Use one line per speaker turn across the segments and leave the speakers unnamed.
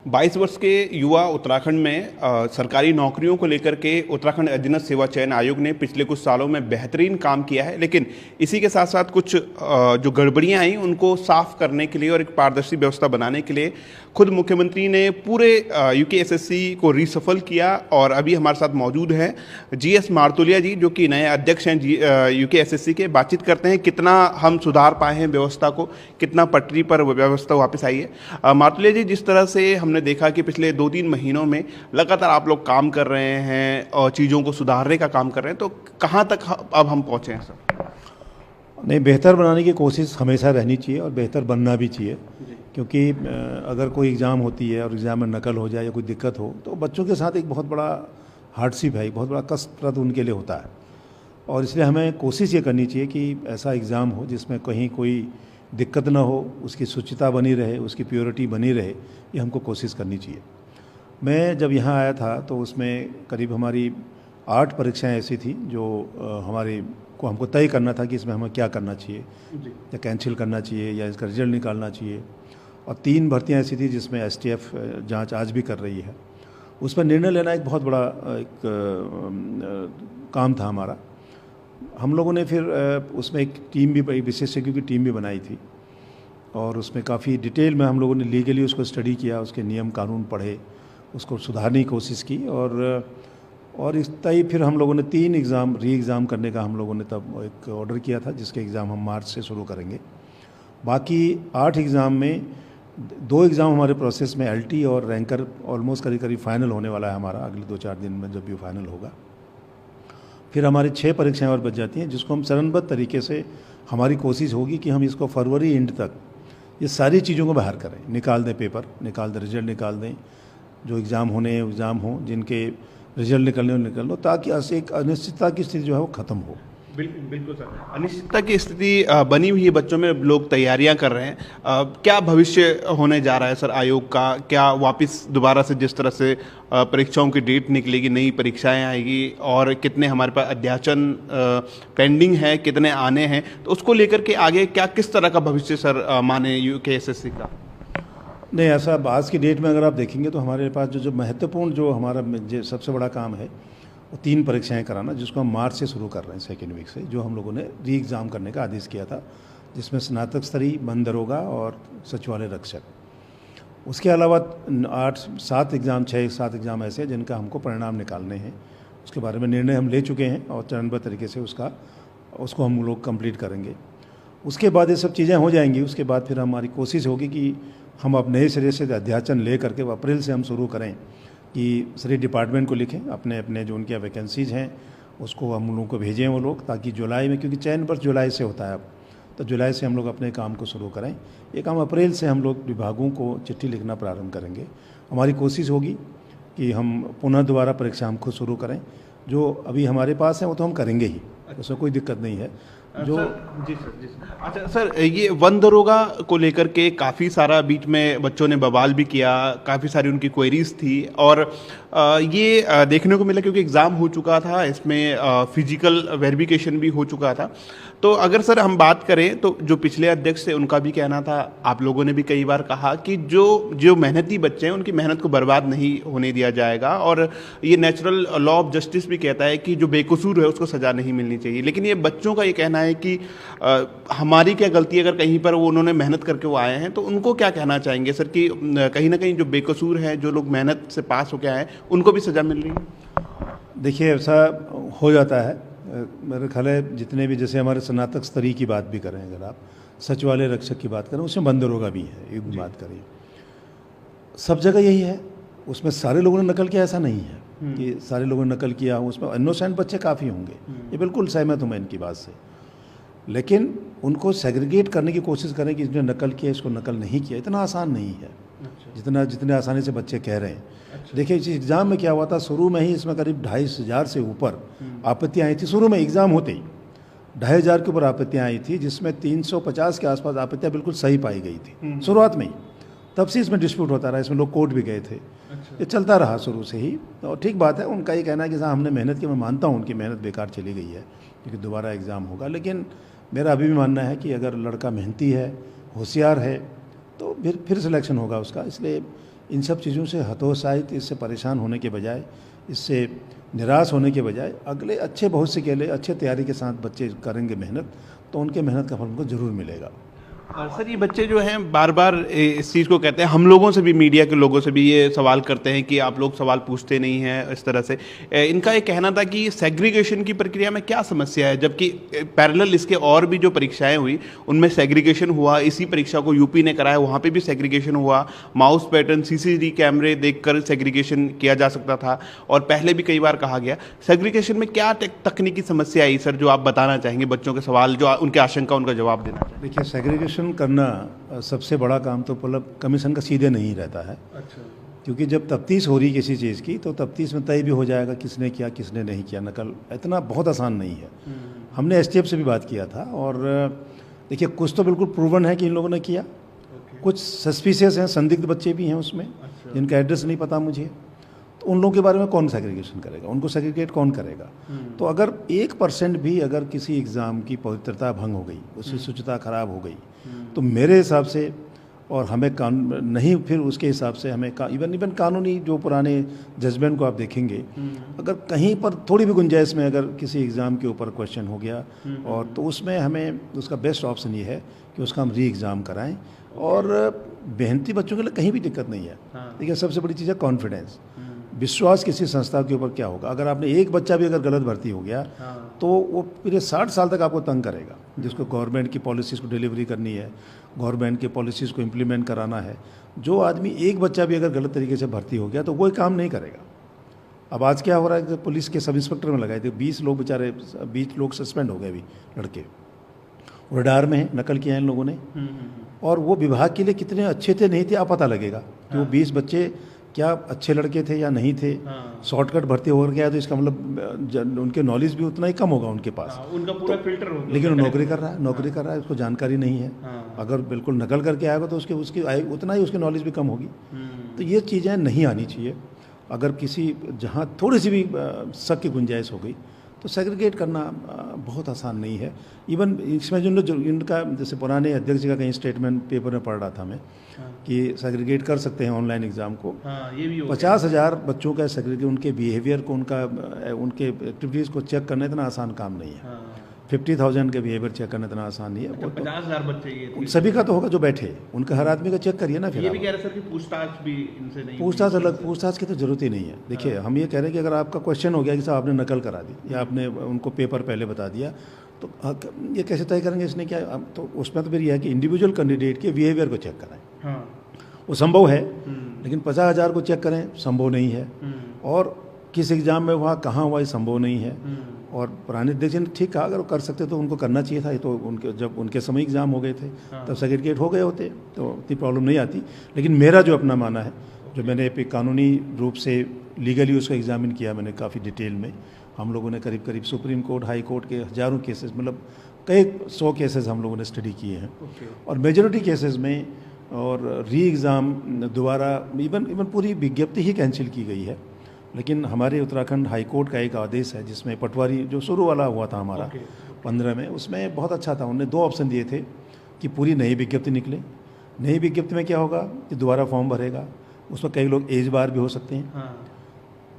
22 वर्ष के युवा उत्तराखंड में सरकारी नौकरियों को लेकर के उत्तराखंड अधीनस्थ सेवा चयन आयोग ने पिछले कुछ सालों में बेहतरीन काम किया है। लेकिन इसी के साथ साथ कुछ जो गड़बड़ियां आई उनको साफ करने के लिए और एक पारदर्शी व्यवस्था बनाने के लिए खुद मुख्यमंत्री ने पूरे यूकेएसएससी को रीसफल किया। और अभी हमारे साथ मौजूद हैं जीएस मारतोलिया जी, जो कि नए अध्यक्ष हैं यूकेएसएससी के। बातचीत करते हैं कितना हम सुधार पाए हैं व्यवस्था को, कितना पटरी पर व्यवस्था वापस आई है। मारतोलिया जी, जिस तरह से हमने देखा कि पिछले 2-3 महीनों में लगातार आप लोग काम कर रहे हैं और चीज़ों को सुधारने का काम कर रहे हैं, तो कहाँ तक अब हम पहुँचे हैं सर?
नहीं, बेहतर बनाने की कोशिश हमेशा रहनी चाहिए और बेहतर बनना भी चाहिए, क्योंकि अगर कोई एग्ज़ाम होती है और एग्ज़ाम में नकल हो जाए या कोई दिक्कत हो तो बच्चों के साथ एक बहुत बड़ा हार्डशिप है, बहुत बड़ा कष्टप्रद उनके लिए होता है। और इसलिए हमें कोशिश ये करनी चाहिए कि ऐसा एग्ज़ाम हो जिसमें कहीं कोई दिक्कत ना हो, उसकी शुचिता बनी रहे, उसकी प्योरिटी बनी रहे, ये हमको कोशिश करनी चाहिए। मैं जब यहाँ आया था तो उसमें करीब हमारी 8 परीक्षाएं ऐसी थी जो हमारे को हमको तय करना था कि इसमें हमें क्या करना चाहिए, या कैंसिल करना चाहिए या इसका रिजल्ट निकालना चाहिए। और 3 भर्तियाँ ऐसी थी जिसमें एसटीएफ जांच आज भी कर रही है। उस पर निर्णय लेना एक बहुत बड़ा काम था हमारा। हम लोगों ने फिर उसमें एक टीम भी, विशेषज्ञों की टीम भी बनाई थी और उसमें काफ़ी डिटेल में हम लोगों ने लीगली उसको स्टडी किया, उसके नियम कानून पढ़े, उसको सुधारने की कोशिश की। और इस तय फिर हम लोगों ने 3 एग्ज़ाम री एग्ज़ाम करने का हम लोगों ने तब एक ऑर्डर किया था, जिसके एग्ज़ाम हम मार्च से शुरू करेंगे। बाकी 8 एग्ज़ाम में 2 एग्ज़ाम हमारे प्रोसेस में एलटी और रैंकर ऑलमोस्ट करीब करीब फाइनल होने वाला है हमारा, अगले 2-4 दिन में जब भी फाइनल होगा। फिर हमारी 6 परीक्षाएं और बच जाती हैं, जिसको हम चरणबद्ध तरीके से हमारी कोशिश होगी कि हम इसको फरवरी एंड तक ये सारी चीज़ों को बाहर करें, निकाल दें, पेपर निकाल दें, रिजल्ट निकाल दें, जो एग्ज़ाम होने एग्ज़ाम हों, जिनके रिजल्ट निकलने निकल लो, ताकि एक अनिश्चितता की स्थिति जो है वो ख़त्म हो।
बिल्कुल सर, अनिश्चितता की स्थिति बनी हुई है, बच्चों में लोग तैयारियां कर रहे हैं। क्या भविष्य होने जा रहा है सर आयोग का? क्या वापस दोबारा से जिस तरह से परीक्षाओं की डेट निकलेगी, नई परीक्षाएं आएगी, और कितने हमारे पास अध्याचन पेंडिंग है, कितने आने हैं, तो उसको लेकर के आगे क्या किस तरह का भविष्य सर माने यूकेएसएससी का?
नहीं, ऐसा आज की डेट में अगर आप देखेंगे तो हमारे पास जो महत्वपूर्ण जो हमारा सबसे बड़ा काम है वो 3 परीक्षाएं कराना, जिसको हम मार्च से शुरू कर रहे हैं, सेकेंड वीक से, जो हम लोगों ने री एग्ज़ाम करने का आदेश किया था, जिसमें स्नातक स्तरीय, वन दरोगा और सचिवालय रक्षक। उसके अलावा 7 एग्ज़ाम एग्ज़ाम ऐसे हैं जिनका हमको परिणाम निकालने हैं। उसके बारे में निर्णय हम ले चुके हैं और चरणबद्ध तरीके से उसको हम लोग कंप्लीट करेंगे। उसके बाद ये सब चीज़ें हो जाएंगी। उसके बाद फिर हमारी कोशिश होगी कि हम अब नए सिरे से अध्याचन ले करके अप्रैल से हम शुरू करें कि सारे डिपार्टमेंट को लिखें, अपने अपने जो उनकी वैकेंसीज़ हैं उसको हम लोगों को भेजें वो लोग, ताकि जुलाई में, क्योंकि चयन वर्ष जुलाई से होता है अब, तो जुलाई से हम लोग अपने काम को शुरू करें। ये काम अप्रैल से हम लोग विभागों को चिट्ठी लिखना प्रारंभ करेंगे। हमारी कोशिश होगी कि हम पुनः दोबारा परीक्षा हम खुद शुरू करें। जो अभी हमारे पास है वो तो हम करेंगे ही, उसमें कोई दिक्कत नहीं है।
जी सर। अच्छा सर, ये वन दरोगा को लेकर के काफ़ी सारा बीच में बच्चों ने बवाल भी किया, काफ़ी सारी उनकी क्वेरीज थी, और ये देखने को मिला क्योंकि एग्ज़ाम हो चुका था, इसमें फिजिकल वेरिफिकेशन भी हो चुका था। तो अगर सर हम बात करें तो जो पिछले अध्यक्ष थे उनका भी कहना था, आप लोगों ने भी कई बार कहा कि जो मेहनती बच्चे हैं उनकी मेहनत को बर्बाद नहीं होने दिया जाएगा, और ये नेचुरल लॉ ऑफ जस्टिस भी कहता है कि जो बेकसूर है उसको सज़ा नहीं मिलनी चाहिए। लेकिन ये बच्चों का ये कहना है कि हमारी क्या गलती है, अगर कहीं पर वो उन्होंने मेहनत करके वो आए हैं, तो उनको क्या कहना चाहेंगे सर कि कहीं ना कहीं जो बेकसूर है, जो लोग मेहनत से पास होके आए हैं, उनको भी सज़ा मिल रही है?
देखिए, ऐसा हो जाता है। मेरे ख्याल है जितने भी, जैसे हमारे स्नातक स्तरीय की बात भी करें, अगर आप सचिवालय रक्षक की बात करें, उसमें वन दरोगा भी है, एक बात करिए, सब जगह यही है। उसमें सारे लोगों ने नकल किया ऐसा नहीं है कि सारे लोगों ने नकल किया, उसमें इनोसेंट बच्चे काफ़ी होंगे, ये बिल्कुल सहमत हूँ मैं इनकी बात से। लेकिन उनको सेग्रीगेट करने की कोशिश करें कि इसने नकल किया, इसको नकल नहीं किया, इतना आसान नहीं है जितने आसानी से बच्चे कह रहे हैं। देखिए, इस एग्ज़ाम में क्या हुआ था, शुरू में ही इसमें करीब 2,500 से ऊपर आपत्तियाँ आई थी। शुरू में एग्ज़ाम होते ही 2,500 के ऊपर आपत्तियाँ आई थी, जिसमें 350 के आसपास आपत्तियाँ बिल्कुल सही पाई गई थी शुरुआत में ही। तब से इसमें डिस्प्यूट होता रहा, इसमें लोग कोर्ट भी गए थे। ये चलता रहा शुरू से ही, और ठीक बात है, उनका ये कहना है कि साहब हमने मेहनत की, मैं मानता हूँ उनकी मेहनत बेकार चली गई है क्योंकि दोबारा एग्ज़ाम होगा। लेकिन मेरा अभी भी मानना है कि अगर लड़का मेहनती है, होशियार है, तो फिर सिलेक्शन होगा उसका। इसलिए इन सब चीज़ों से हतोत्साहित, इससे परेशान होने के बजाय, इससे निराश होने के बजाय अगले अच्छे भविष्य के लिए अच्छे तैयारी के साथ बच्चे करेंगे मेहनत, तो उनके मेहनत का फल उनको ज़रूर मिलेगा।
और सर, ये बच्चे जो हैं बार बार इस चीज़ को कहते हैं, हम लोगों से भी, मीडिया के लोगों से भी ये सवाल करते हैं कि आप लोग सवाल पूछते नहीं हैं इस तरह से। इनका ये कहना था कि सेग्रीगेशन की प्रक्रिया में क्या समस्या है, जबकि पैरेलल इसके और भी जो परीक्षाएं हुई उनमें सेग्रीगेशन हुआ। इसी परीक्षा को यूपी ने कराया, वहाँ पे भी सेग्रीगेशन हुआ। माउस पैटर्न, सीसीटीवी कैमरे देखकर सेग्रीगेशन किया जा सकता था, और पहले भी कई बार कहा गया। सेग्रीगेशन में क्या तकनीकी समस्या आई सर, जो आप बताना चाहेंगे बच्चों के सवाल, जो उनके आशंका, उनका जवाब देना चाहेंगे?
देखिए, सेग्रीगेशन करना सबसे बड़ा काम तो मतलब कमीशन का सीधे नहीं रहता है।
अच्छा।
क्योंकि जब तफ्तीश हो रही किसी चीज़ की, तो तफ्तीश में तय भी हो जाएगा किसने किया किसने नहीं किया। नकल इतना बहुत आसान नहीं है। हमने एसटीएफ से भी बात किया था, और देखिए कुछ तो बिल्कुल प्रूवन है कि इन लोगों ने किया, कुछ सस्पिशियस हैं, संदिग्ध बच्चे भी हैं उसमें, जिनका एड्रेस नहीं पता मुझे। तो उन लोगों के बारे में कौन सेग्रीगेशन करेगा, उनको सेग्रीगेट कौन करेगा? तो अगर 1% भी अगर किसी एग्ज़ाम की पवित्रता भंग हो गई, उसकी शुचिता खराब हो गई, तो मेरे हिसाब से, और हमें नहीं, फिर उसके हिसाब से हमें इवन कानूनी जो पुराने जजमेंट को आप देखेंगे, अगर कहीं पर थोड़ी भी गुंजाइश में अगर किसी एग्ज़ाम के ऊपर क्वेश्चन हो गया, और तो उसमें हमें उसका बेस्ट ऑप्शन ये है कि उसका हम री एग्ज़ाम कराएं। और मेहनती बच्चों के लिए कहीं भी दिक्कत नहीं है। देखिए, सबसे बड़ी चीज़ है कॉन्फिडेंस, विश्वास किसी संस्था के ऊपर क्या होगा। अगर आपने एक बच्चा भी अगर गलत भर्ती हो गया, तो वो पूरे 60 साल तक आपको तंग करेगा, जिसको गवर्नमेंट की पॉलिसीज़ को डिलीवरी करनी है, गवर्नमेंट की पॉलिसीज़ को इम्प्लीमेंट कराना है। जो आदमी, एक बच्चा भी अगर गलत तरीके से भर्ती हो गया, तो वो काम नहीं करेगा। अब आज क्या हो रहा है कि पुलिस के सब इंस्पेक्टर में लगाए थे, 20 लोग बेचारे, 20 लोग सस्पेंड हो गए अभी, लड़के रडार में है, नकल किया है इन लोगों ने। और वो विभाग के लिए कितने अच्छे थे नहीं थे, आप पता लगेगा कि वो 20 बच्चे क्या अच्छे लड़के थे या नहीं थे। शॉर्टकट भर्ती हो गया, तो इसका मतलब उनके नॉलेज भी उतना ही कम होगा उनके पास।
उनका पूरा फिल्टर हो गया,
लेकिन वो नौकरी कर रहा है, उसको जानकारी नहीं है। अगर बिल्कुल नकल करके आएगा, तो उसकी उतना ही उसकी नॉलेज भी कम होगी। तो ये चीज़ें नहीं आनी चाहिए। अगर किसी जहाँ थोड़ी सी भी शक की गुंजाइश हो गई, तो सेग्रीगेट करना बहुत आसान नहीं है। इवन इसमें जो इनका, जैसे पुराने अध्यक्ष जी का कहीं स्टेटमेंट पेपर में पढ़ रहा था मैं, कि सेग्रीगेट कर सकते हैं ऑनलाइन एग्ज़ाम को।
ये भी
50,000 बच्चों का सेग्रीगेट, उनके बिहेवियर को, उनके एक्टिविटीज़ को चेक करना इतना आसान काम नहीं है। 50,000 के बिहेवियर चेक करना इतना आसान नहीं है।
अच्छा, 50,000 बच्चे ये
सभी का तो होगा जो बैठे, उनका हर आदमी का चेक करिए ना। फिर
ये भी कह रहे सर कि पूछताछ भी इनसे नहीं,
पूछताछ की तो जरूरत ही नहीं है। देखिए, हम ये कह रहे हैं कि अगर आपका क्वेश्चन हो गया कि साहब आपने नकल करा दी, या आपने उनको पेपर पहले बता दिया, तो ये कैसे तय करेंगे इसने क्या? तो उसमें तो फिर यह है कि इंडिविजुअल कैंडिडेट के बिहेवियर को चेक कराएं। वो संभव है, लेकिन 50,000 को चेक करें, संभव नहीं है। और किस एग्ज़ाम में हुआ, कहाँ हुआ, ये संभव नहीं है। और पुराने अध्यक्ष ने ठीक कहा, अगर वो कर सकते तो उनको करना चाहिए था। ये तो जब उनके समय एग्ज़ाम हो गए थे, तब सेग्रीगेट हो गए होते, तो इतनी प्रॉब्लम नहीं आती। लेकिन मेरा जो अपना माना है, जो मैंने कानूनी रूप से लीगली उसका एग्जामिन किया मैंने काफ़ी डिटेल में। हम लोगों ने करीब करीब सुप्रीम कोर्ट, हाई कोर्ट के हज़ारों केसेस, मतलब कई 100 केसेस हम लोगों ने स्टडी किए हैं। और मेजॉरिटी केसेस में और री एग्ज़ाम दोबारा, इवन पूरी विज्ञप्ति ही कैंसिल की गई है। लेकिन हमारे उत्तराखंड हाई कोर्ट का एक आदेश है, जिसमें पटवारी जो शुरू वाला हुआ था हमारा 15 में, उसमें बहुत अच्छा था। उन्होंने 2 ऑप्शन दिए थे कि पूरी नई विज्ञप्ति निकले। नई विज्ञप्ति में क्या होगा कि दोबारा फॉर्म भरेगा, उसमें कई लोग एज बार भी हो सकते हैं।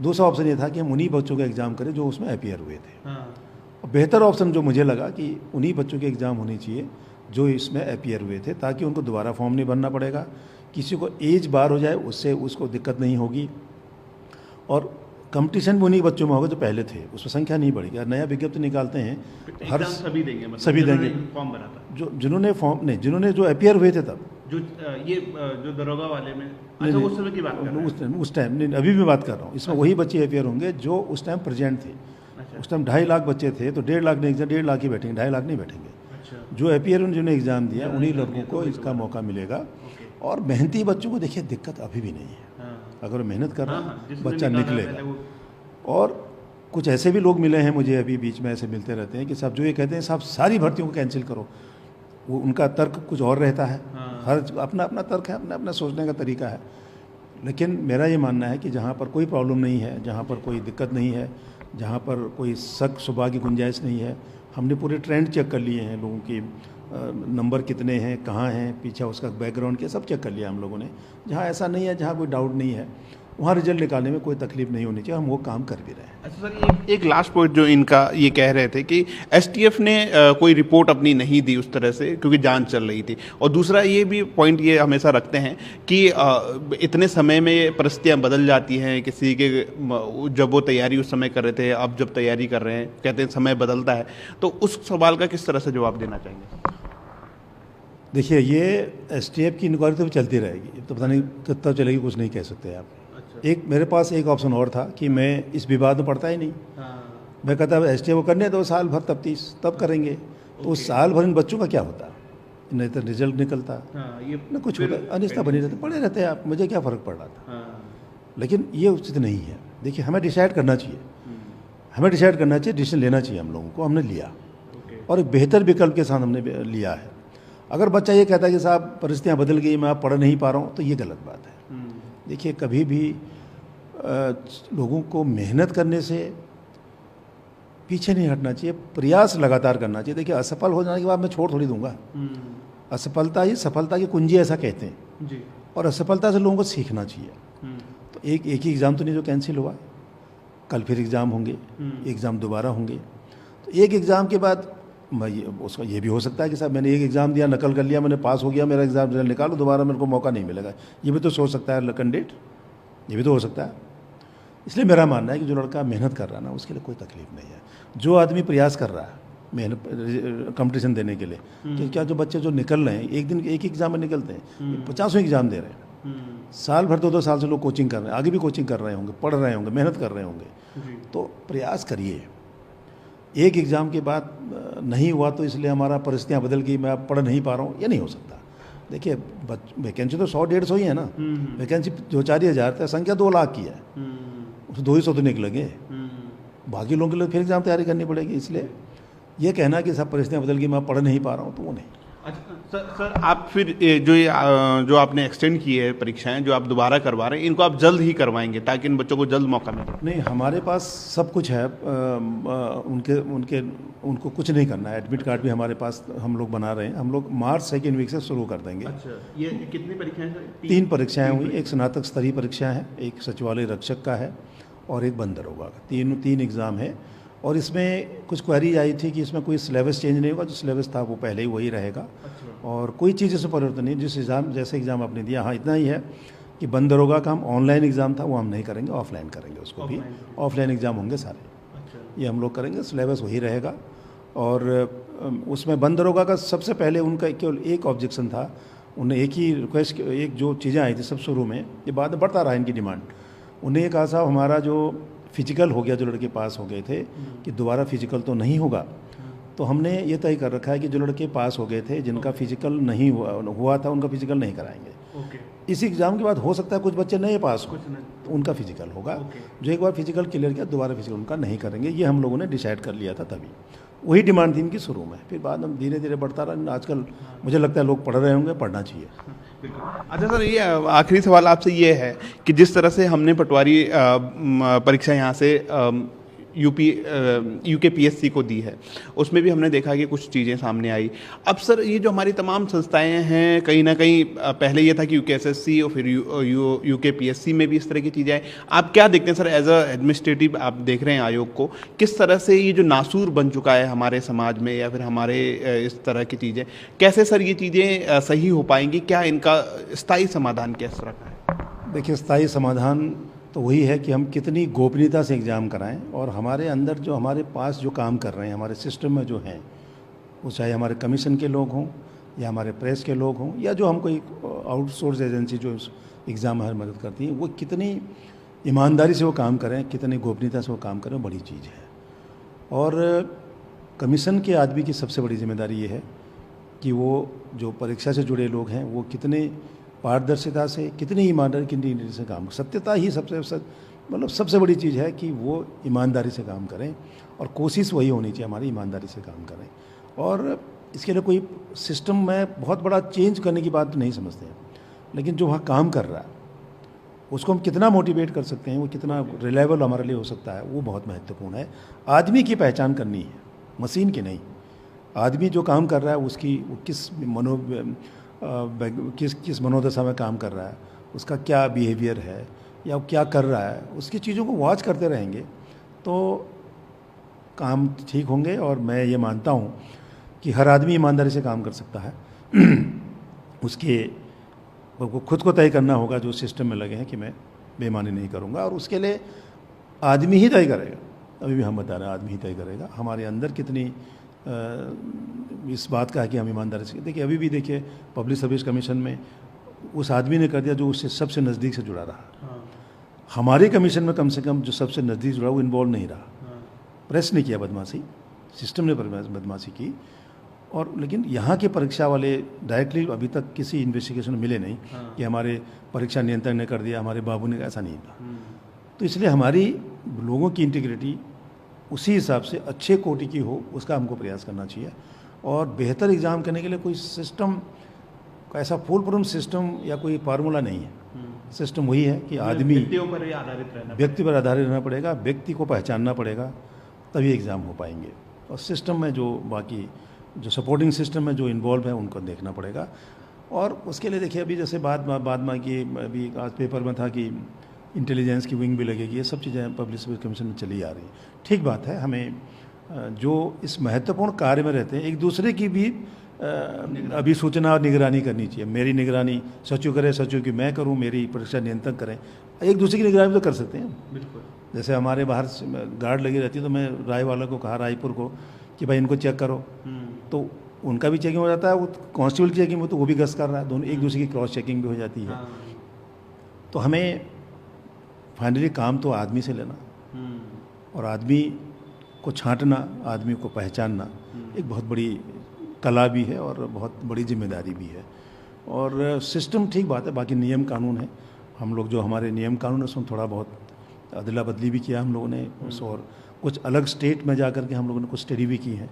दूसरा ऑप्शन ये था कि हम उन्हीं बच्चों का एग्ज़ाम करें जो उसमें अपीयर हुए थे। और बेहतर ऑप्शन जो मुझे लगा कि उन्हीं बच्चों के एग्ज़ाम होने चाहिए जो इसमें अपीयर हुए थे, ताकि उनको दोबारा फॉर्म नहीं भरना पड़ेगा। किसी को एज बार हो जाए, उससे उसको दिक्कत नहीं होगी। और कंपटीशन भी उन्हीं बच्चों में होगा जो पहले थे, उसमें संख्या नहीं बढ़ेगी। नया विज्ञप्ति निकालते हैं, हर
सभी देंगे, मतलब
सभी देंगे
फॉर्म भरा था,
जिन्होंने फॉर्म नहीं, जिन्होंने जो अपीयर हुए थे तब,
जो दरोगा वाले में। अच्छा, उस समय की बात कर रहे हैं?
उस टाइम नहीं, अभी भी बात कर रहा हूँ। इसमें वही बच्चे अपीयर होंगे जो उस टाइम प्रेजेंट थे। उस टाइम 2.5 लाख बच्चे थे, तो 1.5 लाख नहीं, 1.5 लाख ही बैठेंगे, 2.5 लाख नहीं बैठेंगे। जो अपीयर जिन्होंने एग्ज़ाम दिया, उन्हीं लड़कों को इसका मौका मिलेगा। और मेहनती बच्चों को देखिए दिक्कत अभी भी नहीं है। अगर मेहनत कर रहा है, बच्चा निकलेगा। और कुछ ऐसे भी लोग मिले हैं मुझे, अभी बीच में ऐसे मिलते रहते हैं कि साहब जो ये कहते हैं साहब सारी भर्तियों को कैंसिल करो, वो उनका तर्क कुछ और रहता है। हर अपना अपना तर्क है, अपना अपना सोचने का तरीका है। लेकिन मेरा ये मानना है कि जहाँ पर कोई प्रॉब्लम नहीं है, जहाँ पर कोई दिक्कत नहीं है, जहाँ पर कोई शक शुबा की गुंजाइश नहीं है, हमने पूरे ट्रेंड चेक कर लिए हैं लोगों की, नंबर कितने हैं, कहाँ हैं, पीछे उसका बैकग्राउंड क्या, सब चेक कर लिया हम लोगों ने। जहाँ ऐसा नहीं है, जहाँ कोई डाउट नहीं है, वहाँ रिजल्ट निकालने में कोई तकलीफ नहीं होनी चाहिए। हम वो काम कर भी रहे हैं।
अच्छा सर, एक लास्ट पॉइंट जो इनका ये कह रहे थे कि एसटीएफ ने कोई रिपोर्ट अपनी नहीं दी उस तरह से, क्योंकि जांच चल रही थी। और दूसरा ये भी पॉइंट ये हमेशा रखते हैं कि इतने समय में परिस्थितियां बदल जाती हैं किसी के, जब वो तैयारी उस समय कर रहे थे, अब जब तैयारी कर रहे हैं, कहते हैं समय बदलता है। तो उस सवाल का किस तरह से जवाब देना चाहेंगे?
देखिए, ये एसटीएफ की इंक्वायरी तो चलती रहेगी, तो पता नहीं कब तक चलेगी, कुछ नहीं कह सकते आप। एक मेरे पास एक ऑप्शन और था कि मैं इस विवाद में पड़ता ही नहीं। मैं कहता एसटीएफ को करने दो साल भर, तब करेंगे। तो उस साल भर इन बच्चों का क्या होता, नहीं तो रिजल्ट निकलता,
ये
ना कुछ होता, अनिश्चितता बनी रहती, पड़े रहते आप, मुझे क्या फ़र्क पड़ रहा था। लेकिन ये उचित नहीं है। देखिए, हमें डिसाइड करना चाहिए, डिसीजन लेना चाहिए हम लोगों को। हमने लिया और एक बेहतर विकल्प के साथ हमने लिया है। अगर बच्चा ये कहता है कि साहब परिस्थितियाँ बदल गई, मैं अब पढ़ नहीं पा रहा हूँ, तो ये गलत बात है। देखिए, कभी भी लोगों को मेहनत करने से पीछे नहीं हटना चाहिए, प्रयास लगातार करना चाहिए। देखिए, असफल हो जाने के बाद मैं छोड़ थोड़ी दूंगा। असफलता ही सफलता की कुंजी, ऐसा कहते हैं जी। और असफलता से लोगों को सीखना चाहिए। तो एक ही एग्ज़ाम तो नहीं जो कैंसिल हुआ, कल फिर एग्ज़ाम होंगे, एग्ज़ाम दोबारा होंगे। तो एक एग्ज़ाम के बाद उसका ये भी हो सकता है कि साहब मैंने एक एग्ज़ाम दिया, नकल कर लिया, मैंने पास हो गया, मेरा एग्ज़ाम रिजल्ट निकालो, दोबारा मेरे को मौका नहीं मिलेगा। ये भी तो सोच सकता है कैंडिडेट, ये भी तो हो सकता है। इसलिए मेरा मानना है कि जो लड़का मेहनत कर रहा है ना, उसके लिए कोई तकलीफ नहीं है। जो आदमी प्रयास कर रहा है मेहनत कंपटीशन देने के लिए, तो क्या जो बच्चे जो निकल रहे हैं, एक दिन एक एग्ज़ाम में निकलते हैं, 50 एग्ज़ाम दे रहे हैं, साल भर 2-2 साल से लोग कोचिंग कर रहे हैं, आगे भी कोचिंग कर रहे होंगे, पढ़ रहे होंगे, मेहनत कर रहे होंगे। तो प्रयास करिए। एक एग्ज़ाम के बाद नहीं हुआ तो इसलिए हमारा परिस्थितियाँ बदल गई, मैं अब पढ़ नहीं पा रहा हूँ, ये नहीं हो सकता। देखिए, वैकेंसी तो 100-150 ही है ना। वैकेंसी जो 4,000 था, संख्या 2 लाख की है, उसमें 200 तो निकलेंगे, बाकी लोगों के लिए फिर एग्ज़ाम तैयारी करनी पड़ेगी। इसलिए ये कहना कि सब परिस्थितियाँ बदल गई, मैं पढ़ नहीं पा रहा हूँ, तो वो नहीं।
अच्छा सर, आप फिर जो आपने एक्सटेंड की है परीक्षाएं, जो आप दोबारा करवा रहे हैं, इनको आप जल्द ही करवाएंगे ताकि इन बच्चों को जल्द मौका मिले?
नहीं, हमारे पास सब कुछ है। उनको कुछ नहीं करना है। एडमिट कार्ड भी हमारे पास हम लोग बना रहे हैं। हम लोग मार्च 2nd वीक से शुरू कर देंगे।
अच्छा, ये कितनी परीक्षाएं सर?
3 परीक्षाएँ हुई। एक स्नातक स्तरीय परीक्षा है, एक सचिवालय रक्षक का है और एक बंदर होगा। तीन एग्ज़ाम है। और इसमें कुछ क्वेरी आई थी कि इसमें कोई सिलेबस चेंज नहीं होगा, जो सिलेबस था वो पहले ही वही रहेगा। अच्छा। और कोई चीज़ इसमें परिवर्तन नहीं। जैसे एग्ज़ाम आपने दिया, हाँ इतना ही है कि बंद दरोगा का हम ऑनलाइन एग्ज़ाम था वो हम नहीं करेंगे, ऑफलाइन करेंगे। उसको भी ऑफलाइन एग्ज़ाम होंगे सारे। अच्छा। ये हम लोग करेंगे, सिलेबस वही रहेगा। और उसमें बंद दरोगा का सबसे पहले उनका केवल एक ऑब्जेक्शन था। उन्हें एक ही रिक्वेस्ट, एक जो चीज़ें आई थी सब शुरू में, ये बाद में बढ़ता रहा इनकी डिमांड। उन्हें ये कहा साहब हमारा जो फिजिकल हो गया, जो लड़के पास हो गए थे, कि दोबारा फिजिकल तो नहीं होगा। तो हमने ये तय कर रखा है कि जो लड़के पास हो गए थे, जिनका फिजिकल नहीं हुआ था, उनका फिजिकल नहीं कराएंगे। इस एग्ज़ाम के बाद हो सकता है कुछ बच्चे नए पास हो, तो उनका फिजिकल होगा। जो एक बार फिजिकल क्लियर किया, दोबारा फिजिकल उनका नहीं करेंगे। ये हम लोगों ने डिसाइड कर लिया था तभी। वही डिमांड थी इनकी शुरू में, फिर बाद में धीरे धीरे बढ़ता रहा। आजकल मुझे लगता है लोग पढ़ रहे होंगे, पढ़ना चाहिए।
अच्छा सर, ये आखिरी सवाल आपसे ये है कि जिस तरह से हमने पटवारी परीक्षा यहाँ से यूकेपीएससी को दी है, उसमें भी हमने देखा कि कुछ चीज़ें सामने आई। अब सर, ये जो हमारी तमाम संस्थाएं हैं, कहीं ना कहीं पहले ये था कि यूकेएसएससी और फिर यूकेपीएससी में भी इस तरह की चीज़ें आई। आप क्या देखते हैं सर, एज अ एडमिनिस्ट्रेटिव आप देख रहे हैं आयोग को, किस तरह से ये जो नासूर बन चुका है हमारे समाज में, या फिर हमारे इस तरह की चीज़ें, कैसे सर ये चीज़ें सही हो पाएंगी? क्या इनका स्थायी समाधान किस तरह का है?
देखिए, स्थायी समाधान तो वही है कि हम कितनी गोपनीयता से एग्ज़ाम कराएं, और हमारे अंदर जो हमारे पास जो काम कर रहे हैं, हमारे सिस्टम में जो हैं, वो चाहे हमारे कमीशन के लोग हों या हमारे प्रेस के लोग हों, या जो हम कोई आउटसोर्स एजेंसी जो एग्ज़ाम हमारी मदद करती हैं, वो कितनी ईमानदारी से वो काम करें, कितनी गोपनीयता से वो काम करें, बड़ी चीज़ है। और कमीशन के आदमी की सबसे बड़ी जिम्मेदारी ये है कि वो जो परीक्षा से जुड़े लोग हैं, वो कितने पारदर्शिता से, कितनी ईमानदारी की से काम, सत्यता ही सबसे बड़ी चीज़ है कि वो ईमानदारी से काम करें। और कोशिश वही होनी चाहिए हमारी, ईमानदारी से काम करें। और इसके लिए कोई सिस्टम में बहुत बड़ा चेंज करने की बात नहीं समझते हैं, लेकिन जो वहाँ काम कर रहा है उसको हम कितना मोटिवेट कर सकते हैं, वो कितना रिलायबल हमारे लिए हो सकता है, वो बहुत महत्वपूर्ण है। आदमी की पहचान करनी है, मशीन की नहीं। आदमी जो काम कर रहा है उसकी वो किस मनोदशा में काम कर रहा है, उसका क्या बिहेवियर है या वो क्या कर रहा है, उसकी चीज़ों को वॉच करते रहेंगे तो काम ठीक होंगे। और मैं ये मानता हूँ कि हर आदमी ईमानदारी से काम कर सकता है। उसके को खुद को तय करना होगा जो सिस्टम में लगे हैं कि मैं बेईमानी नहीं करूँगा, और उसके लिए आदमी ही तय करेगा। अभी भी हम बता रहे हैं आदमी ही तय करेगा हमारे अंदर कितनी इस बात का है कि हम ईमानदारी से। देखिए अभी भी देखिए पब्लिक सर्विस कमीशन में उस आदमी ने कर दिया जो उससे सबसे नज़दीक से जुड़ा रहा। हमारे कमीशन में कम से कम जो सबसे नज़दीक जुड़ा वो इन्वॉल्व नहीं रहा। प्रेस ने किया बदमाशी, सिस्टम ने बदमाशी की, और लेकिन यहाँ के परीक्षा वाले डायरेक्टली अभी तक किसी इन्वेस्टिगेशन में मिले नहीं कि हमारे परीक्षा नियंत्रक ने कर दिया, हमारे बाबू ने, ऐसा नहीं था। तो इसलिए हमारी लोगों की इंटीग्रिटी उसी हिसाब से अच्छे कोटि की हो, उसका हमको प्रयास करना चाहिए। और बेहतर एग्ज़ाम करने के लिए कोई सिस्टम का ऐसा फुल प्रूफ सिस्टम या कोई फार्मूला नहीं है। सिस्टम वही है कि आदमी व्यक्ति पर आधारित रहना पड़ेगा, व्यक्ति को पहचानना पड़ेगा, तभी एग्ज़ाम हो पाएंगे। और सिस्टम में जो बाकी जो सपोर्टिंग सिस्टम में जो इन्वॉल्व है उनको देखना पड़ेगा। और उसके लिए देखिए अभी जैसे बाद में कि अभी आज पेपर में था कि इंटेलिजेंस की विंग भी लगेगी, ये सब चीज़ें पब्लिक सर्विस कमीशन में चली आ रही हैं। ठीक बात है, हमें जो इस महत्वपूर्ण कार्य में रहते हैं एक दूसरे की भी अभी सूचना और निगरानी करनी चाहिए। मेरी निगरानी सचिव करे, सचिव की मैं करूं, मेरी परीक्षा नियंत्रण करें, एक दूसरे की निगरानी तो कर सकते हैं। बिल्कुल, जैसे हमारे बाहर गार्ड लगी रहती है तो मैं राय वालों को कहा, रायपुर को, कि भाई इनको चेक करो, तो उनका भी चेकिंग हो जाता है, वो कांस्टेबल की चेकिंग हो तो वो भी गश्त कर रहा है, दोनों एक दूसरे की क्रॉस चेकिंग भी हो जाती है। तो हमें फाइनली काम तो आदमी से लेना, और आदमी को छांटना, आदमी को पहचानना एक बहुत बड़ी कला भी है और बहुत बड़ी जिम्मेदारी भी है। और सिस्टम ठीक बात है, बाकी नियम कानून है, हम लोग जो हमारे नियम कानून है उसमें थोड़ा बहुत अदला बदली भी किया हम लोगों ने, और कुछ अलग स्टेट में जा कर के हम लोगों ने कुछ स्टडी भी की है।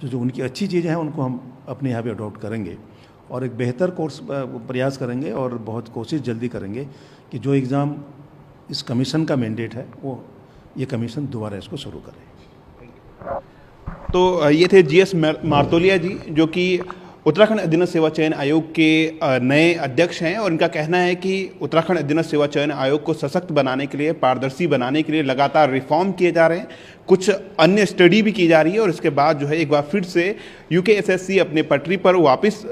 जो उनकी अच्छी चीज़ें हैं उनको हम अपने यहाँ पे अडॉप्ट करेंगे और एक बेहतर कोर्स प्रयास करेंगे, और बहुत कोशिश जल्दी करेंगे कि जो एग्ज़ाम इस कमीशन का मैंडेट है वो ये कमीशन दोबारा इसको शुरू करे।
तो ये थे जीएस मार्तोलिया जी, जो कि उत्तराखंड अधीनस्थ सेवा चयन आयोग के नए अध्यक्ष हैं। और इनका कहना है कि उत्तराखंड अधीनस्थ सेवा चयन आयोग को सशक्त बनाने के लिए, पारदर्शी बनाने के लिए लगातार रिफॉर्म किए जा रहे हैं, कुछ अन्य स्टडी भी की जा रही है, और इसके बाद जो है एक बार फिर से यूकेएसएससी अपने पटरी पर वापस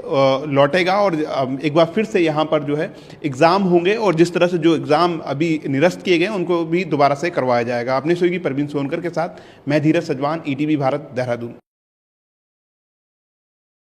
लौटेगा और एक बार फिर से यहाँ पर जो है एग्ज़ाम होंगे, और जिस तरह से जो एग्ज़ाम अभी निरस्त किए गए उनको भी दोबारा से करवाया जाएगा। अपने सहयोगी परवीन सोनकर के साथ मैं धीरज सजवान, ईटीवी भारत, देहरादून।